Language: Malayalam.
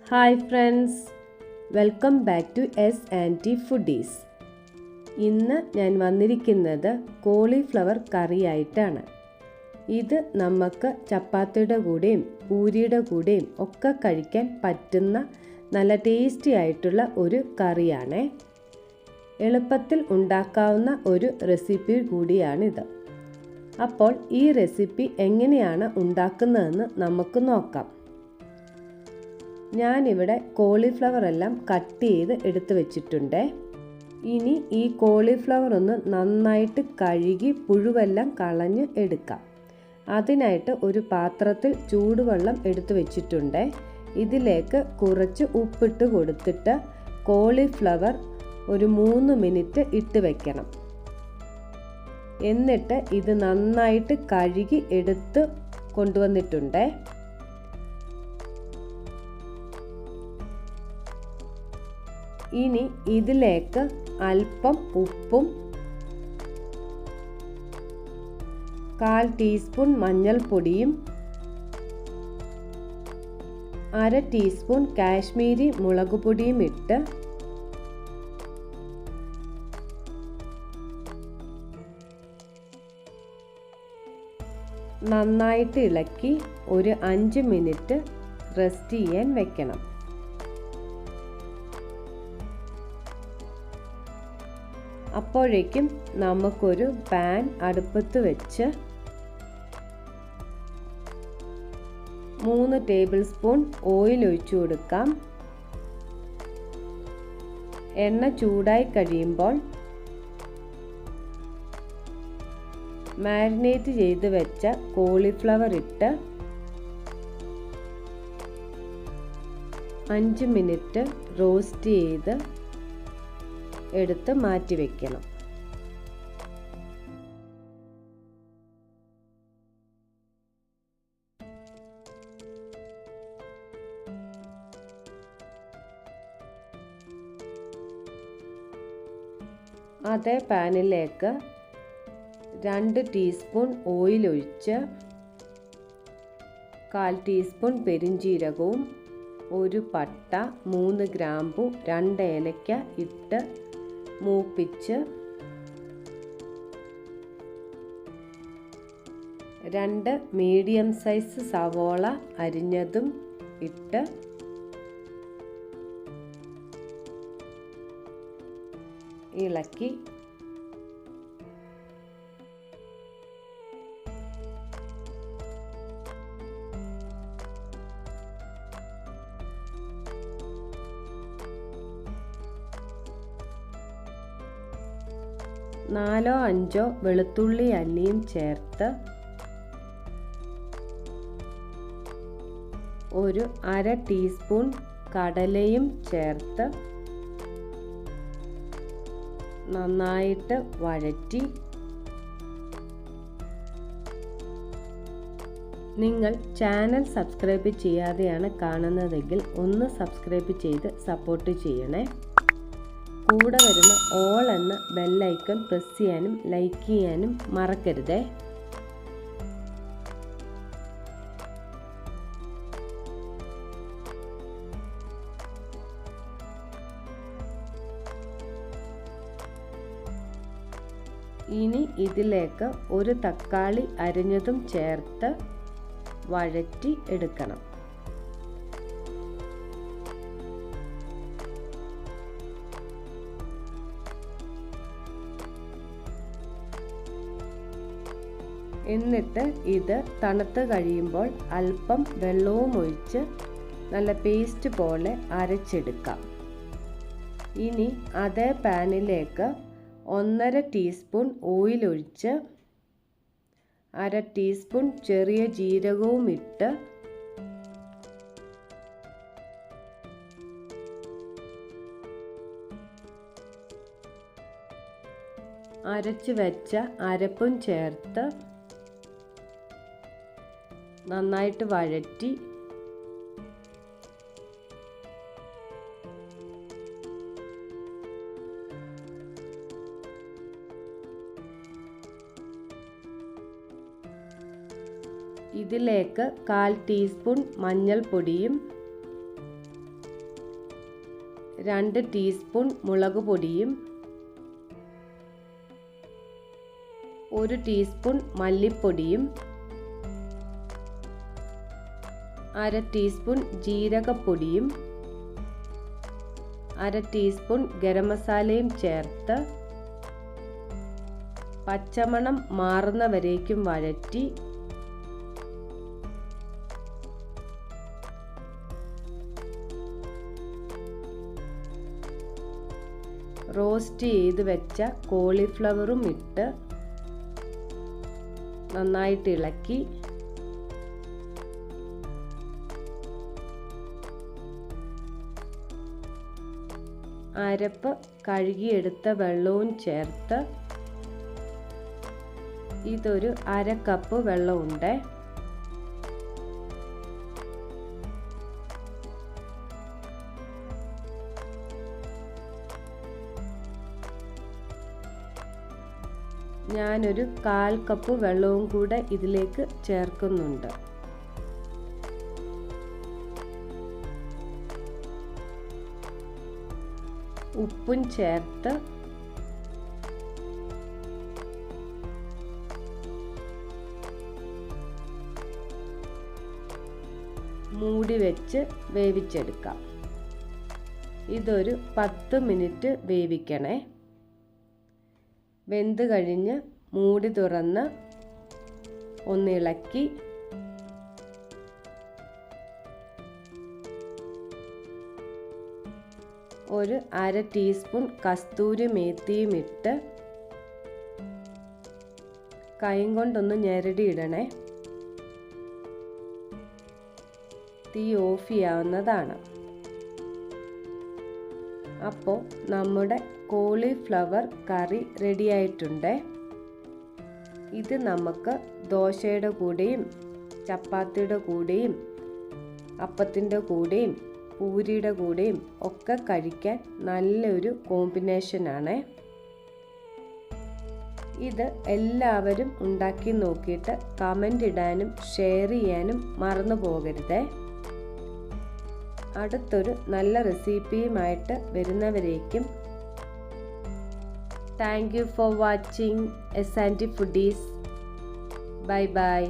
Hi friends, welcome back to S&T foodies. ഇന്ന് ഞാൻ വന്നിരിക്കുന്നത് കോളിഫ്ലവർ കറിയായിട്ടാണ്. ഇത് നമുക്ക് ചപ്പാത്തിയുടെ കൂടെയും പൂരിയുടെ കൂടെയും ഒക്കെ കഴിക്കാൻ പറ്റുന്ന നല്ല ടേസ്റ്റി ആയിട്ടുള്ള ഒരു കറിയാണ്. എളുപ്പത്തിൽ ഉണ്ടാക്കാവുന്ന ഒരു റെസിപ്പി കൂടിയാണിത്. അപ്പോൾ ഈ റെസിപ്പി എങ്ങനെയാണ് ഉണ്ടാക്കുന്നതെന്ന് നമുക്ക് നോക്കാം. ഞാനിവിടെ കോളിഫ്ലവർ എല്ലാം കട്ട് ചെയ്ത് എടുത്തു വെച്ചിട്ടുണ്ട്. ഇനി ഈ കോളിഫ്ലവർ ഒന്ന് നന്നായിട്ട് കഴുകി പുഴുവെല്ലാം കളഞ്ഞ് എടുക്കാം. അതിനായിട്ട് ഒരു പാത്രത്തിൽ ചൂടുവെള്ളം എടുത്തു വെച്ചിട്ടുണ്ട്. ഇതിലേക്ക് കുറച്ച് ഉപ്പിട്ട് കൊടുത്തിട്ട് കോളിഫ്ലവർ ഒരു 3 മിനിറ്റ് ഇട്ട് വെക്കണം. എന്നിട്ട് ഇത് നന്നായിട്ട് കഴുകി എടുത്ത് കൊണ്ടുവന്നിട്ടുണ്ട്. ഇനി ഇതിലേക്ക് അല്പം ഉപ്പും 1/4 ടീസ്പൂൺ മഞ്ഞൾപ്പൊടിയും 1/2 ടീസ്പൂൺ കാശ്മീരി മുളക് പൊടിയും ഇട്ട് നന്നായിട്ട് ഇളക്കി ഒരു 5 മിനിറ്റ് റെസ്റ്റ് ചെയ്യാൻ വെക്കണം. അപ്പോഴേക്കും നമുക്കൊരു പാൻ അടുപ്പത്ത് വെച്ച് 3 ടേബിൾ സ്പൂൺ ഓയിൽ ഒഴിച്ചു കൊടുക്കാം. എണ്ണ ചൂടായി കഴിയുമ്പോൾ മാരിനേറ്റ് ചെയ്ത് വെച്ച കോളിഫ്ലവർ ഇട്ട് 5 മിനിറ്റ് റോസ്റ്റ് ചെയ്ത് എടുത്ത് മാറ്റി വയ്ക്കണം. അതേ പാനിലേക്ക് 2 ടീസ്പൂൺ ഓയിൽ ഒഴിച്ച് 1/4 ടീസ്പൂൺ പെരിഞ്ജീരകവും 1 പട്ട 3 ഗ്രാമ്പു 2 ഏലക്ക ഇട്ട് മൂപ്പിച്ച് 2 മീഡിയം സൈസ് സവോള അരിഞ്ഞതും ഇട്ട് ഇളക്കി നാലോ 5 വെളുത്തുള്ളി അല്ലിയും ചേർത്ത് ഒരു 1/2 ടീസ്പൂൺ കടലയും ചേർത്ത് നന്നായിട്ട് വഴറ്റി നിങ്ങൾ ചാനൽ സബ്സ്ക്രൈബ് ചെയ്യാതെയാണ് കാണുന്നതെങ്കിൽ ഒന്ന് സബ്സ്ക്രൈബ് ചെയ്ത് സപ്പോർട്ട് ചെയ്യണേ. കൂടെ വരുന്ന ഓൾ എന്ന ബെല്ലൈക്കൺ പ്രസ് ചെയ്യാനും ലൈക്ക് ചെയ്യാനും മറക്കരുതേ. ഇനി ഇതിലേക്ക് ഒരു തക്കാളി അരിഞ്ഞതും ചേർത്ത് വഴറ്റി എടുക്കണം. എന്നിട്ട് ഇത് തണുത്ത് കഴിയുമ്പോൾ അല്പം വെള്ളവും ഒഴിച്ച് നല്ല പേസ്റ്റ് പോലെ അരച്ചെടുക്കാം. ഇനി അതേ പാനിലേക്ക് 1/2 ടീസ്പൂൺ ഓയിൽ ഒഴിച്ച് 1/2 ടീസ്പൂൺ ചെറിയ ജീരകവും ഇട്ട് അരച്ചു വെച്ച അരപ്പും ചേർത്ത് നന്നായിട്ട് വഴറ്റി ഇതിലേക്ക് 1/4 ടീസ്പൂൺ മഞ്ഞൾപ്പൊടിയും 2 ടീസ്പൂൺ മുളക് പൊടിയും 1 ടീസ്പൂൺ മല്ലിപ്പൊടിയും 1/2 ടീസ്പൂൺ ജീരകപ്പൊടിയും 1/2 ടീസ്പൂൺ ഗരം മസാലയും ചേർത്ത് പച്ചമണം മാറുന്നവരേക്കും വഴറ്റി റോസ്റ്റ് ചെയ്ത് വെച്ച കോളിഫ്ലവറും ഇട്ട് നന്നായിട്ട് ഇളക്കി അരപ്പ് കഴുകിയെടുത്ത വെള്ളവും ചേർത്ത് ഇതൊരു 1/2 കപ്പ് വെള്ളമുണ്ട്. ഞാനൊരു 1/4 കപ്പ് വെള്ളവും കൂടെ ഇതിലേക്ക് ചേർക്കുന്നുണ്ട്. ഉപ്പും ചേർത്ത് മൂടി വെച്ച് വേവിച്ചെടുക്കാം. ഇതൊരു 10 മിനിറ്റ് വേവിക്കണേ. വെന്ത് കഴിഞ്ഞ് മൂടി തുറന്ന് ഒന്നിളക്കി ഒരു 1/2 ടീസ്പൂൺ കസ്തൂരി മേത്തിയും ഇട്ട് കൈ കൊണ്ടൊന്ന് ഞെരടിയിടണേ. തീ ഓഫ് ചെയ്യാവുന്നതാണ്. അപ്പോൾ നമ്മുടെ കോളിഫ്ലവർ കറി റെഡിയായിട്ടുണ്ട്. ഇത് നമുക്ക് ദോശയുടെ കൂടെയും ചപ്പാത്തിയുടെ കൂടെയും അപ്പത്തിൻ്റെ കൂടെയും പൂരിയുടെ കൂടെയും ഒക്കെ കഴിക്കാൻ നല്ലൊരു കോമ്പിനേഷനാണ്. ഇത് എല്ലാവരും ഉണ്ടാക്കി നോക്കിയിട്ട് കമൻ്റ് ഇടാനും ഷെയർ ചെയ്യാനും മറന്നു പോകരുതേ. അടുത്തൊരു നല്ല റെസിപ്പിയുമായിട്ട് വരുന്നവരേക്കും thank you for watching S&T Foodies. Bye bye.